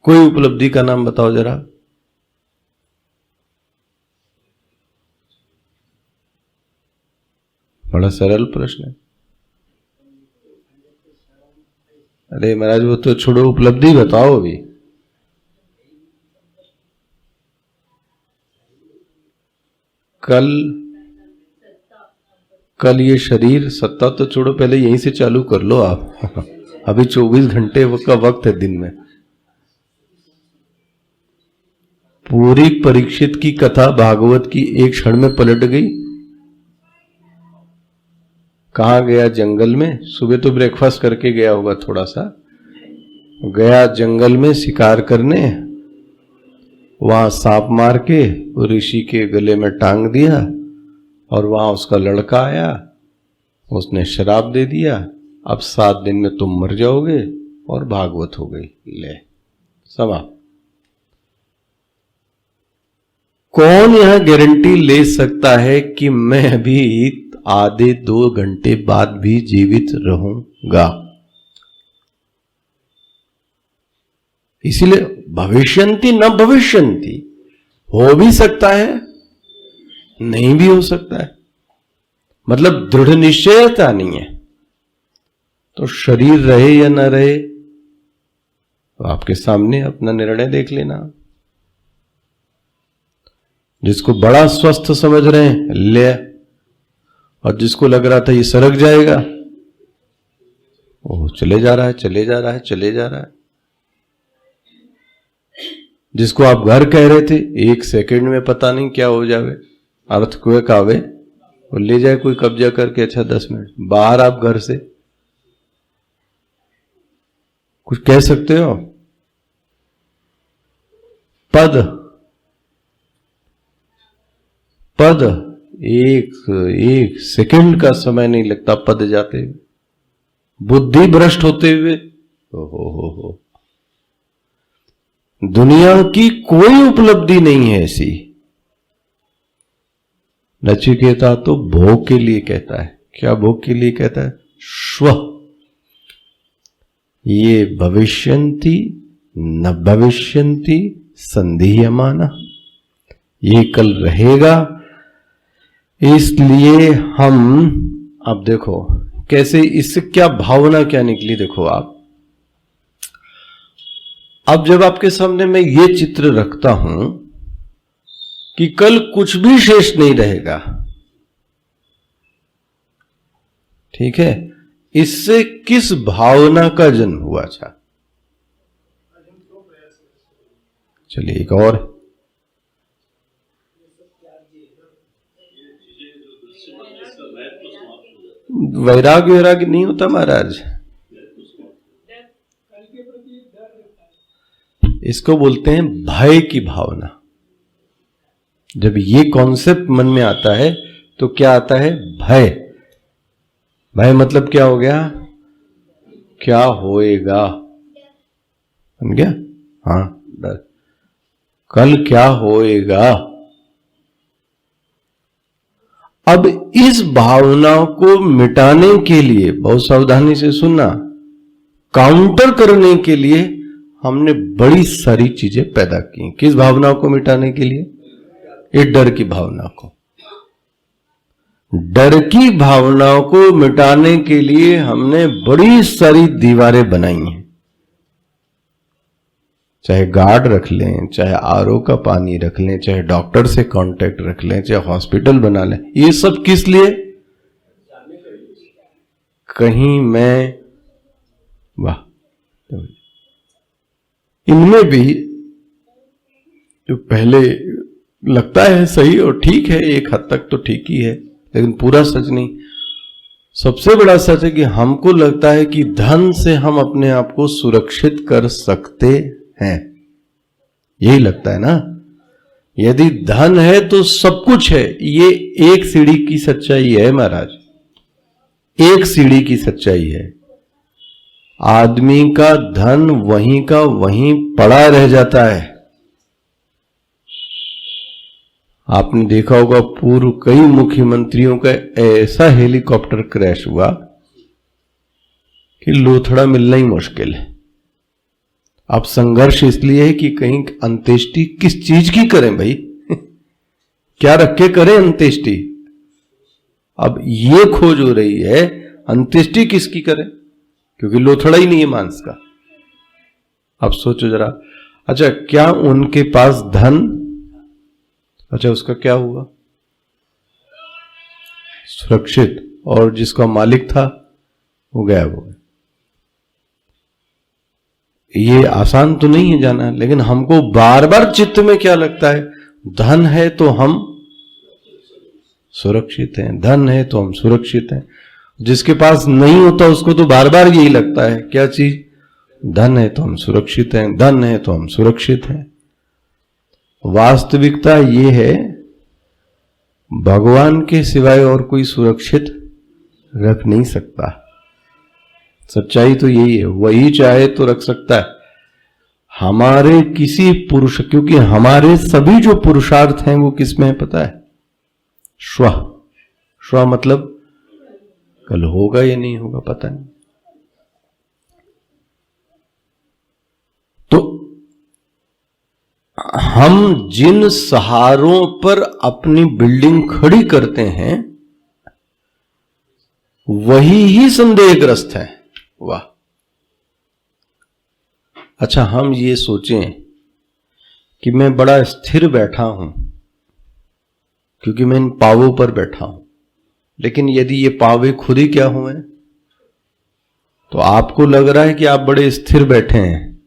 कोई उपलब्धि का नाम बताओ जरा। बड़ा सरल प्रश्न है। अरे महाराज वो तो छोड़ो, उपलब्धि बताओ अभी। कल ये शरीर, सत्ता तो छोड़ो, पहले यहीं से चालू कर लो आप। अभी 24 घंटे का वक्त है दिन में। पूरी परीक्षित की कथा भागवत की एक क्षण में पलट गई। कहां गया? जंगल में। सुबह तो ब्रेकफास्ट करके गया होगा, थोड़ा सा गया जंगल में शिकार करने। वहां सांप मार के ऋषि के गले में टांग दिया और वहां उसका लड़का आया, उसने शराब दे दिया। अब 7 दिन में तुम मर जाओगे, और भागवत हो गई। ले समाप्त। कौन यह गारंटी ले सकता है कि मैं अभी आधे 2 घंटे बाद भी जीवित रहूंगा? इसीलिए भविष्यन्ति न भविष्यन्ति, हो भी सकता है, नहीं भी हो सकता है। मतलब दृढ़ निश्चयता नहीं है। तो शरीर रहे या न रहे, तो आपके सामने अपना निर्णय देख लेना। जिसको बड़ा स्वस्थ समझ रहे हैं ले, और जिसको लग रहा था ये सरक जाएगा, वो चले जा रहा है, चले जा रहा है, चले जा रहा है। जिसको आप घर कह रहे थे, 1 सेकंड में पता नहीं क्या हो जावे, अर्थक्वेक आवे और ले जाए कोई कब्जा करके। अच्छा 10 मिनट बाहर आप घर से कुछ कह सकते हो? पद पद एक सेकंड का समय नहीं लगता पद जाते हुए, बुद्धि भ्रष्ट होते हुए। हो दुनिया की कोई उपलब्धि नहीं है ऐसी। नचिकेता तो भोग के लिए कहता है। क्या भोग के लिए कहता है? श्व ये भविष्यन्ति न भविष्यन्ति संधीयमाना, ये कल रहेगा। इसलिए हम, अब देखो कैसे, इससे क्या भावना क्या निकली, देखो आप। अब जब आपके सामने मैं ये चित्र रखता हूं कि कल कुछ भी शेष नहीं रहेगा, ठीक है, इससे किस भावना का जन्म हुआ? अच्छा चलिए एक और, वैराग्य वैराग्य नहीं होता महाराज, इसको बोलते हैं भय की भावना। जब ये कॉन्सेप्ट मन में आता है तो क्या आता है? भय। भय मतलब क्या हो गया? क्या होएगा, बन गया। हाँ, डर, कल क्या होएगा। अब इस भावना को मिटाने के लिए, बहुत सावधानी से सुनना, काउंटर करने के लिए हमने बड़ी सारी चीजें पैदा की। किस भावना को मिटाने के लिए? ये डर की भावना को। डर की भावना को मिटाने के लिए हमने बड़ी सारी दीवारें बनाई हैं। चाहे गार्ड रख लें, चाहे आरओ का पानी रख लें, चाहे डॉक्टर से कांटेक्ट रख लें, चाहे हॉस्पिटल बना लें। ये सब किस लिए? कहीं मैं, वाह, इनमें भी जो पहले लगता है सही और ठीक है, एक हद तक तो ठीक ही है, लेकिन पूरा सच नहीं। सबसे बड़ा सच है कि हमको लगता है कि धन से हम अपने आप को सुरक्षित कर सकते हैं। यही लगता है ना। यदि धन है तो सब कुछ है। ये एक सीढ़ी की सच्चाई है महाराज, एक सीढ़ी की सच्चाई है। आदमी का धन वहीं का वहीं पड़ा रह जाता है। आपने देखा होगा पूर्व कई मुख्यमंत्रियों का ऐसा हेलीकॉप्टर क्रैश हुआ कि लोथड़ा मिलना ही मुश्किल है। अब संघर्ष इसलिए है कि कहीं अंत्येष्टि किस चीज की करें भाई क्या रख के करें अंत्येष्टि। अब ये खोज हो रही है अंत्येष्टि किसकी करें, क्योंकि लोथड़ा ही नहीं है मांस का। अब सोचो जरा, अच्छा क्या उनके पास धन, अच्छा उसका क्या हुआ? सुरक्षित, और जिसका मालिक था वो गायब हो गया। ये आसान तो नहीं है जाना, लेकिन हमको बार बार चित्त में क्या लगता है? धन है तो हम सुरक्षित हैं, धन है तो हम सुरक्षित हैं। जिसके पास नहीं होता उसको तो बार बार यही लगता है, क्या चीज? धन है तो हम सुरक्षित हैं, धन है तो हम सुरक्षित हैं। वास्तविकता ये है, भगवान के सिवाय और कोई सुरक्षित रख नहीं सकता। सच्चाई तो यही है, वही चाहे तो रख सकता है। हमारे किसी पुरुष, क्योंकि हमारे सभी जो पुरुषार्थ हैं वो किसमें है पता है? श्व। श्व मतलब कल होगा या नहीं होगा पता नहीं। तो हम जिन सहारों पर अपनी बिल्डिंग खड़ी करते हैं वही ही संदेहग्रस्त है। वाह। अच्छा हम ये सोचें कि मैं बड़ा स्थिर बैठा हूं क्योंकि मैं इन पावों पर बैठा हूं, लेकिन यदि ये पावे खुद ही क्या हुए तो आपको लग रहा है कि आप बड़े स्थिर बैठे हैं,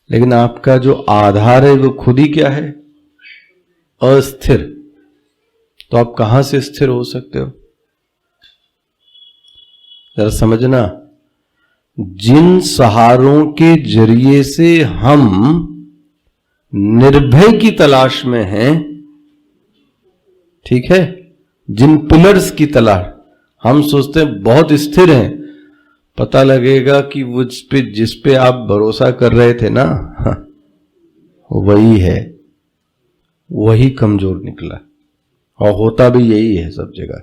लेकिन आपका जो आधार है वो खुद ही क्या है? अस्थिर। तो आप कहां से स्थिर हो सकते हो? जरा समझना, जिन सहारों के जरिए से हम निर्भय की तलाश में हैं, ठीक है, जिन पिलर्स की तलाश, हम सोचते हैं बहुत स्थिर हैं, पता लगेगा कि वो जिस पे आप भरोसा कर रहे थे ना, वही है, वही कमजोर निकला। और होता भी यही है सब जगह।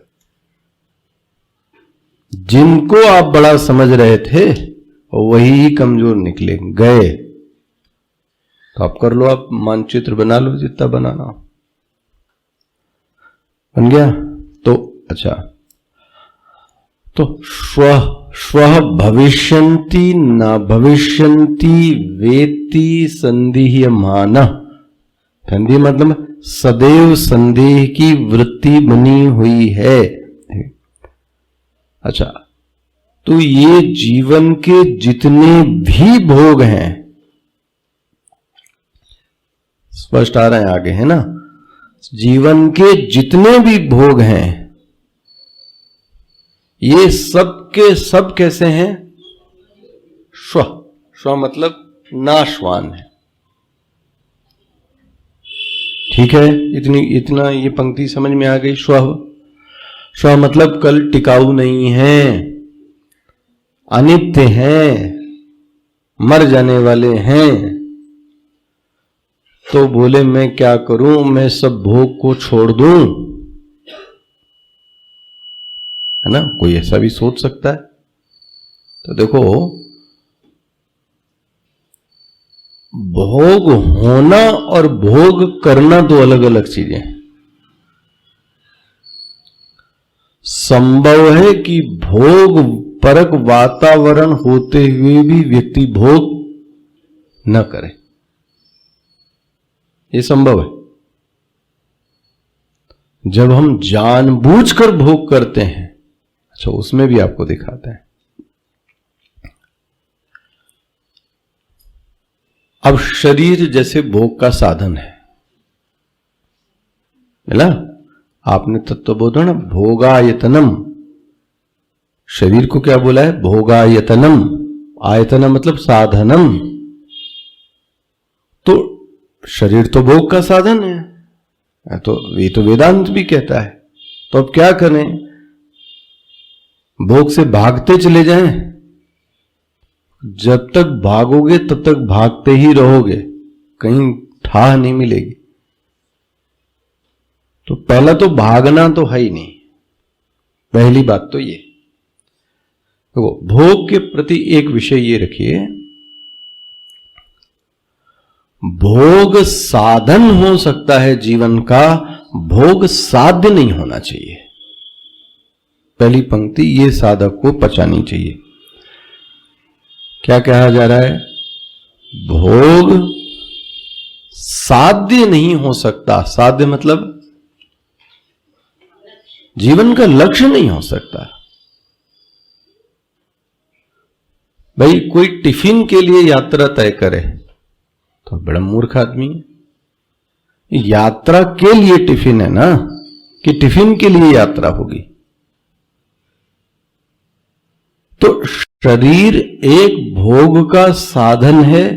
जिनको आप बड़ा समझ रहे थे वही कमजोर निकले गए। तो आप कर लो, आप मानचित्र बना लो जितना बनाना हो। बन गया? तो अच्छा, तो श्वः भविष्यन्ति न भविष्यन्ति वेत्ति संदिह्यमानः। संदेह मतलब सदैव संदेह की वृत्ति बनी हुई है। अच्छा, तो ये जीवन के जितने भी भोग हैं, स्पष्ट आ रहे हैं आगे, है ना? जीवन के जितने भी भोग हैं, ये सब के सब कैसे हैं? स्व मतलब नाशवान है। ठीक है, इतना ये पंक्ति समझ में आ गई। स्व मतलब कल टिकाऊ नहीं है, अनित्य हैं, मर जाने वाले हैं। तो बोले मैं क्या करूं, मैं सब भोग को छोड़ दूं, है ना? कोई ऐसा भी सोच सकता है। तो देखो, भोग होना और भोग करना दो अलग अलग चीजें हैं। संभव है कि भोग परक वातावरण होते हुए भी व्यक्ति भोग न करे, ये संभव है। जब हम जानबूझकर भोग करते हैं, अच्छा, उसमें भी आपको दिखाते हैं। अब शरीर जैसे भोग का साधन है, मिला? आपने तत्व बोला ना, भोगायतनम। शरीर को क्या बोला है? भोगायतनम। आयतनम मतलब साधनम। तो शरीर तो भोग का साधन है, तो ये तो वेदांत भी कहता है। तो अब क्या करें? भोग से भागते चले जाएं? जब तक भागोगे तब तक भागते ही रहोगे, कहीं ठाह नहीं मिलेगी। तो पहला तो भागना तो है ही नहीं, पहली बात तो ये। तो भोग के प्रति एक विषय ये रखिए, भोग साधन हो सकता है जीवन का, भोग साध्य नहीं होना चाहिए। पहली पंक्ति ये साधक को पचानी चाहिए। क्या कहा जा रहा है? भोग साध्य नहीं हो सकता। साध्य मतलब जीवन का लक्ष्य नहीं हो सकता। भाई, कोई टिफिन के लिए यात्रा तय करे तो बड़ा मूर्ख आदमी है। यात्रा के लिए टिफिन है ना, कि टिफिन के लिए यात्रा होगी। तो शरीर एक भोग का साधन है,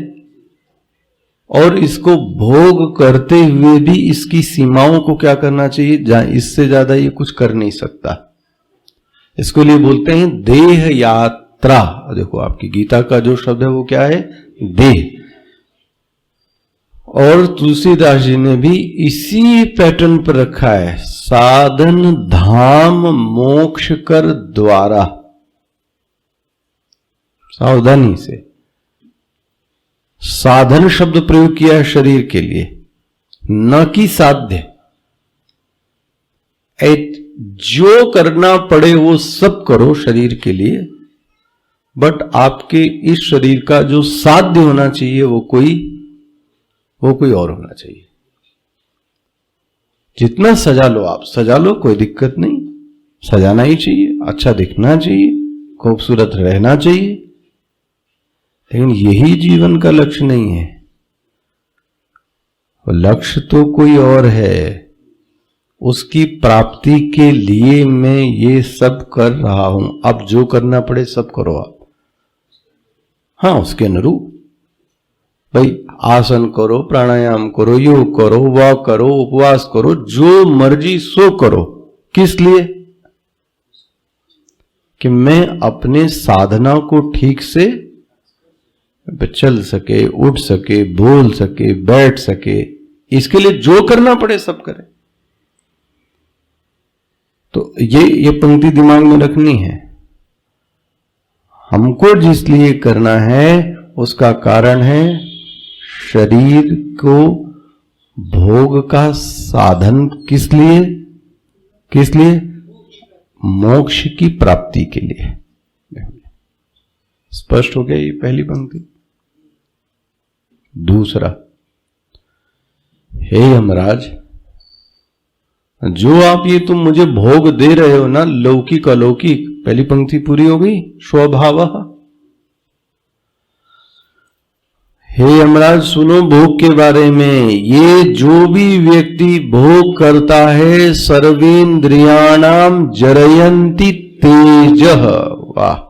और इसको भोग करते हुए भी इसकी सीमाओं को क्या करना चाहिए? इससे ज्यादा ये कुछ कर नहीं सकता। इसको लिए बोलते हैं देह यात्रा। देखो, आपकी गीता का जो शब्द है वो क्या है? देह। और तुलसीदास जी ने भी इसी पैटर्न पर रखा है, साधन धाम मोक्ष कर द्वारा। सावधानी से साधन शब्द प्रयोग किया है शरीर के लिए, न कि साध्य। जो करना पड़े वो सब करो शरीर के लिए, बट आपके इस शरीर का जो साध्य होना चाहिए वो कोई और होना चाहिए। जितना सजा लो आप सजा लो, कोई दिक्कत नहीं, सजाना ही चाहिए, अच्छा दिखना चाहिए, खूबसूरत रहना चाहिए, लेकिन यही जीवन का लक्ष्य नहीं है। लक्ष्य तो कोई और है, उसकी प्राप्ति के लिए मैं ये सब कर रहा हूं। अब जो करना पड़े सब करो आप, हाँ उसके अनुरूप। भाई आसन करो, प्राणायाम करो, योग करो, वॉक करो, उपवास करो, जो मर्जी सो करो। किस लिए? कि मैं अपने साधना को ठीक से चल सके, उठ सके, बोल सके, बैठ सके, इसके लिए जो करना पड़े सब करें। तो ये पंक्ति दिमाग में रखनी है। हमको जिस लिए करना है उसका कारण है शरीर को भोग का साधन। किस लिए? किस लिए? मोक्ष की प्राप्ति के लिए। स्पष्ट हो गया ये पहली पंक्ति। दूसरा, हे यमराज, जो आप ये तुम मुझे भोग दे रहे हो ना, लौकिक अलौकिक, पहली पंक्ति पूरी हो गई, स्वभावः। हे यमराज सुनो भोग के बारे में। ये जो भी व्यक्ति भोग करता है, सर्वेन्द्रियाणाम जरयन्ति तेजः। वाह!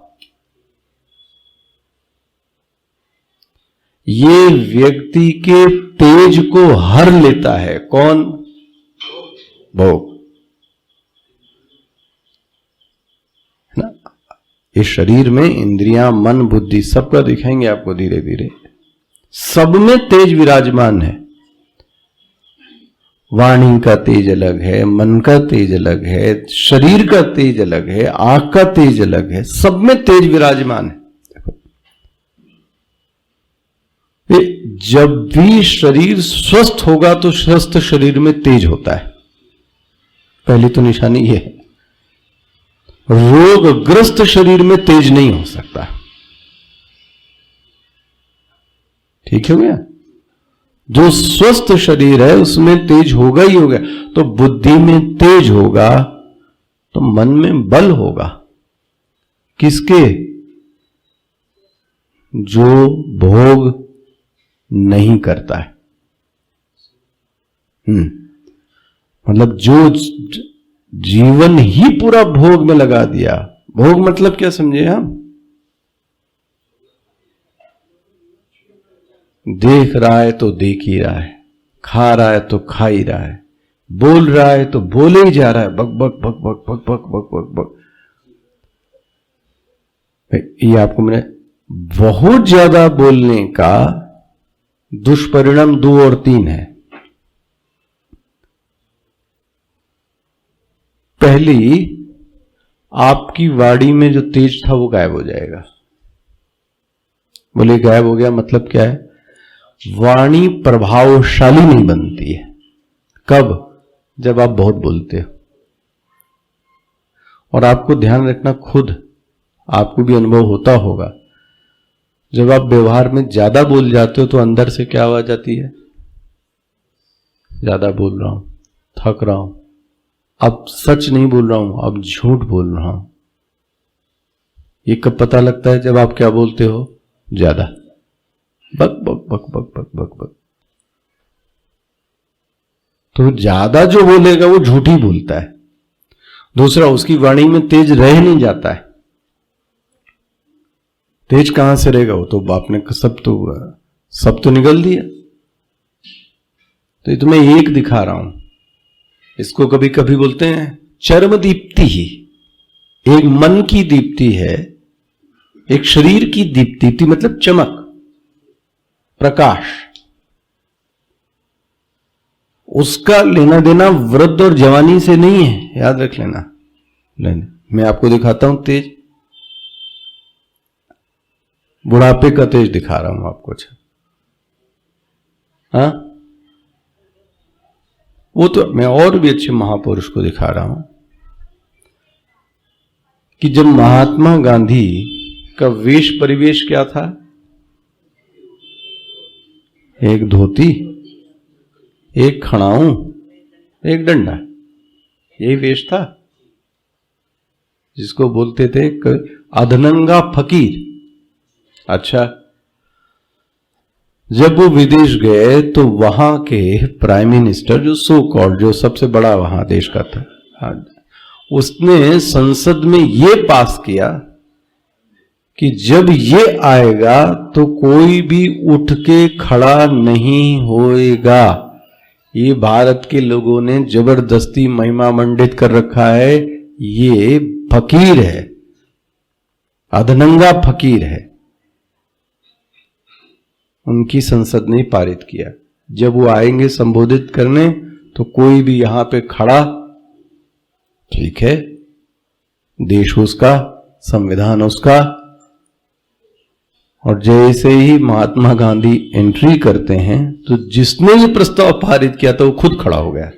ये व्यक्ति के तेज को हर लेता है। कौन? भोग। ना, इस शरीर में इंद्रियां, मन, बुद्धि सबका दिखाएंगे आपको धीरे धीरे। सब में तेज विराजमान है। वाणी का तेज अलग है, मन का तेज अलग है, शरीर का तेज अलग है, आंख का तेज अलग है, सब में तेज विराजमान है। जब भी शरीर स्वस्थ होगा तो स्वस्थ शरीर में तेज होता है। पहली तो निशानी यह है। रोगग्रस्त शरीर में तेज नहीं हो सकता। ठीक हो गया? जो स्वस्थ शरीर है उसमें तेज होगा ही होगा। तो बुद्धि में तेज होगा तो मन में बल होगा। किसके? जो भोग नहीं करता है। मतलब जो जीवन ही पूरा भोग में लगा दिया। भोग मतलब क्या समझे हम? देख रहा है तो देख ही रहा है, खा रहा है तो खा ही रहा है, बोल रहा है तो बोले ही जा रहा है, बक बक बक बक बक बक बक बक बक। ये आपको मैंने बहुत ज्यादा बोलने का दुष्परिणाम 2 और 3 है। पहली, आपकी वाणी में जो तेज था वो गायब हो जाएगा। बोले गायब हो गया मतलब क्या है? वाणी प्रभावशाली नहीं बनती है। कब? जब आप बहुत बोलते हो। और आपको ध्यान रखना, खुद आपको भी अनुभव होता होगा, जब आप व्यवहार में ज्यादा बोल जाते हो तो अंदर से क्या आवाज आती है? ज्यादा बोल रहा हूं, थक रहा हूं, अब सच नहीं बोल रहा हूं, अब झूठ बोल रहा हूं। ये कब पता लगता है? जब आप क्या बोलते हो? ज्यादा बक बक बक बक बक बक बक। तो ज्यादा जो बोलेगा वो झूठ ही बोलता है। दूसरा, उसकी वाणी में तेज रह नहीं जाता है। तेज कहां से रहेगा? वो तो बाप ने सब तो निगल दिया। तो ये तो मैं एक दिखा रहा हूं। इसको कभी कभी बोलते हैं चर्म दीप्ति ही। एक मन की दीप्ति है, एक शरीर की दीप्ति मतलब चमक, प्रकाश। उसका लेना देना वृद्ध और जवानी से नहीं है, याद रख लेना। मैं आपको दिखाता हूं तेज, बुढ़ापे का तेज दिखा रहा हूं आपको। अच्छा, हाँ, वो तो मैं और भी अच्छे महापुरुष को दिखा रहा हूं कि जब महात्मा गांधी का वेश परिवेश क्या था? एक धोती, एक खड़ाऊं, एक डंडा, यही वेश था। जिसको बोलते थे अधनंगा फकीर। अच्छा, जब वो विदेश गए तो वहां के प्राइम मिनिस्टर, जो सो कॉल्ड, जो सबसे बड़ा वहां देश का था, उसने संसद में ये पास किया कि जब ये आएगा तो कोई भी उठ के खड़ा नहीं होएगा। ये भारत के लोगों ने जबरदस्ती महिमा मंडित कर रखा है, ये फकीर है, अधनंगा फकीर है। उनकी संसद ने पारित किया, जब वो आएंगे संबोधित करने तो कोई भी यहां पे खड़ा, ठीक है, देश उसका, संविधान उसका। और जैसे ही महात्मा गांधी एंट्री करते हैं तो जिसने ये प्रस्ताव पारित किया था वो खुद खड़ा हो गया।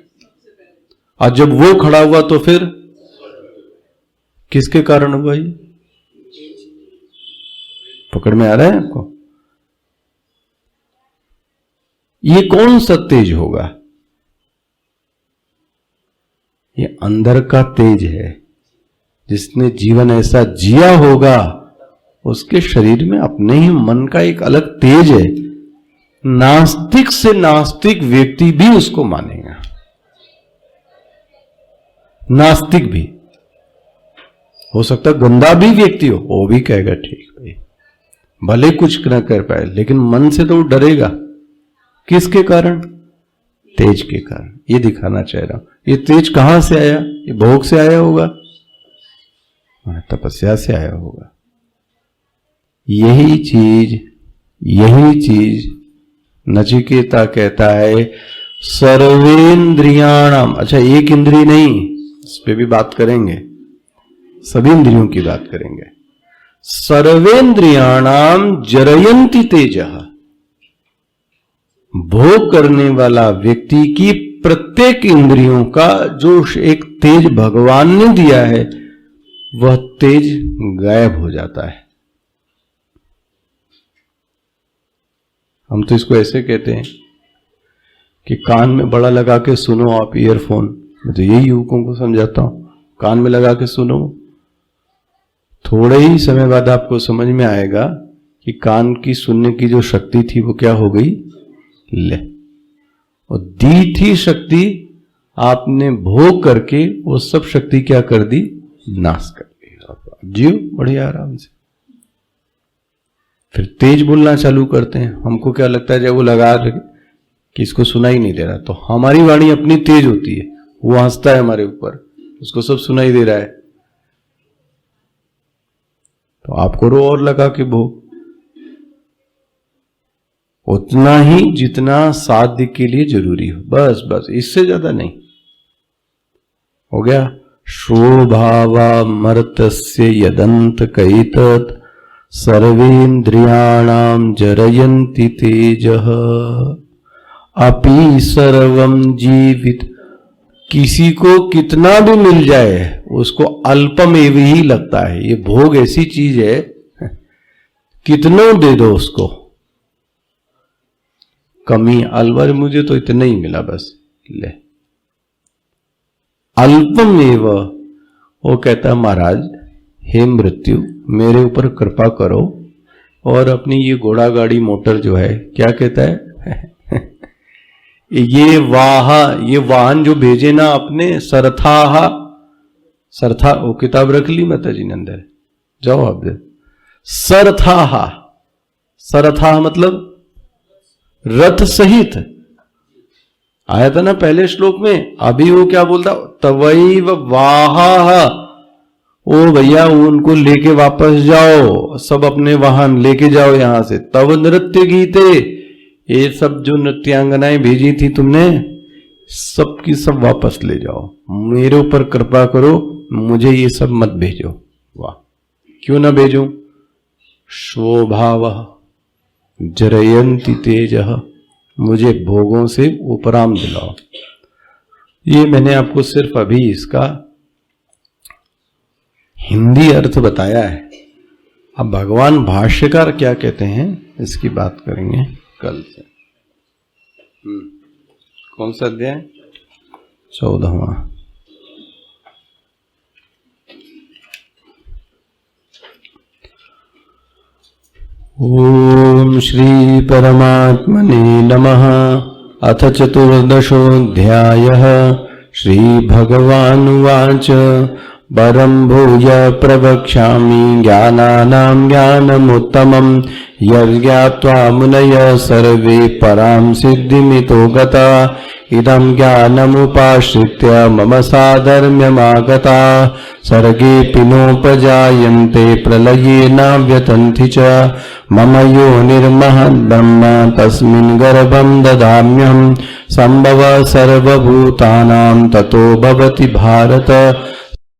और जब वो खड़ा हुआ तो फिर किसके कारण हुआ? ये पकड़ में आ रहा है आपको? ये कौन सा तेज होगा? ये अंदर का तेज है। जिसने जीवन ऐसा जिया होगा उसके शरीर में अपने ही मन का एक अलग तेज है। नास्तिक से नास्तिक व्यक्ति भी उसको मानेगा, नास्तिक भी हो सकता है, गंदा भी व्यक्ति हो, वो भी कहेगा ठीक भाई, भले कुछ न कर पाए लेकिन मन से तो वो डरेगा। किसके कारण? तेज के कारण। ये दिखाना चाह रहा हूं। ये तेज कहां से आया? ये भोग से आया होगा, तपस्या से आया होगा। यही चीज नचिकेता कहता है सर्वेंद्रियाणाम। अच्छा, एक इंद्रिय नहीं, इस पे भी बात करेंगे, सभी इंद्रियों की बात करेंगे। सर्वेंद्रियाणाम जरयंति तेजः। भोग करने वाला व्यक्ति की प्रत्येक इंद्रियों का जो एक तेज भगवान ने दिया है वह तेज गायब हो जाता है। हम तो इसको ऐसे कहते हैं कि कान में बड़ा लगा के सुनो आप, ईयरफोन। मैं तो यही युवकों को समझाता हूं, कान में लगा के सुनो, थोड़े ही समय बाद आपको समझ में आएगा कि कान की सुनने की जो शक्ति थी वो क्या हो गई, ले, और दी थी शक्ति आपने भोग करके वो सब शक्ति क्या कर दी, नाश कर दी। जियो बढ़िया आराम से। फिर तेज बोलना चालू करते हैं। हमको क्या लगता है जब वो लगा कि इसको सुना ही नहीं दे रहा, तो हमारी वाणी अपनी तेज होती है, वो हंसता है हमारे ऊपर, उसको सब सुनाई दे रहा है, तो आप करो और लगा के भोग उतना ही जितना साध्य के लिए जरूरी हो, बस बस, इससे ज्यादा नहीं। हो गया। शोभावा मर्तस्य यदंत कैतत् सर्वेन्द्रियाणाम जरयन्ति तेजः अपि सर्वम जीवित। किसी को कितना भी मिल जाए उसको अल्पमेव ही लगता है। ये भोग ऐसी चीज है, कितनों दे दो उसको, कमी अलवर, मुझे तो इतना ही मिला बस, ले। अल्पमेव। वो कहता महाराज हे मृत्यु, मेरे ऊपर कृपा करो और अपनी ये घोड़ा गाड़ी मोटर जो है, क्या कहता है ये वाहन जो भेजे ना अपने, सरथा, वो किताब रख ली माता जी ने अंदर, जाओ आप दे। सरथा मतलब रथ सहित आया था ना पहले श्लोक में। अभी वो क्या बोलता, तवैव वाहा, ओ भैया उनको लेके वापस जाओ, सब अपने वाहन लेके जाओ यहां से। तव नृत्य गीते, ये सब जो नृत्यांगनाएं भेजी थी तुमने, सब की सब वापस ले जाओ, मेरे ऊपर कृपा करो, मुझे ये सब मत भेजो। वाह, क्यों ना भेजूं? स्वभाव जरयंति तेजः, मुझे भोगों से उपराम दिलाओ। ये मैंने आपको सिर्फ अभी इसका हिंदी अर्थ बताया है। अब भगवान भाष्यकार क्या कहते हैं इसकी बात करेंगे कल से। कौन सा अध्याय? 14वां। ओम श्री परमात्मने नमः। अथ चतुर्दशोऽध्यायः। श्री भगवानुवाच परं भूय प्रवक्ष्यामि ज्ञानानां ज्ञानमुत्तमं यज्ञात्वा मुनयः सर्वे परां सिद्धिमितो गता इदं ज्ञानमुपाश्रित्य मम साधर्म्यमागता सर्गेऽपि नोपजायन्ते प्रलये न व्यतन्ति च मम योनिर्महद्ब्रह्म तस्मिन् गर्भं ददाम्यहं सम्भवः सर्वभूतानां ततो भवति भारत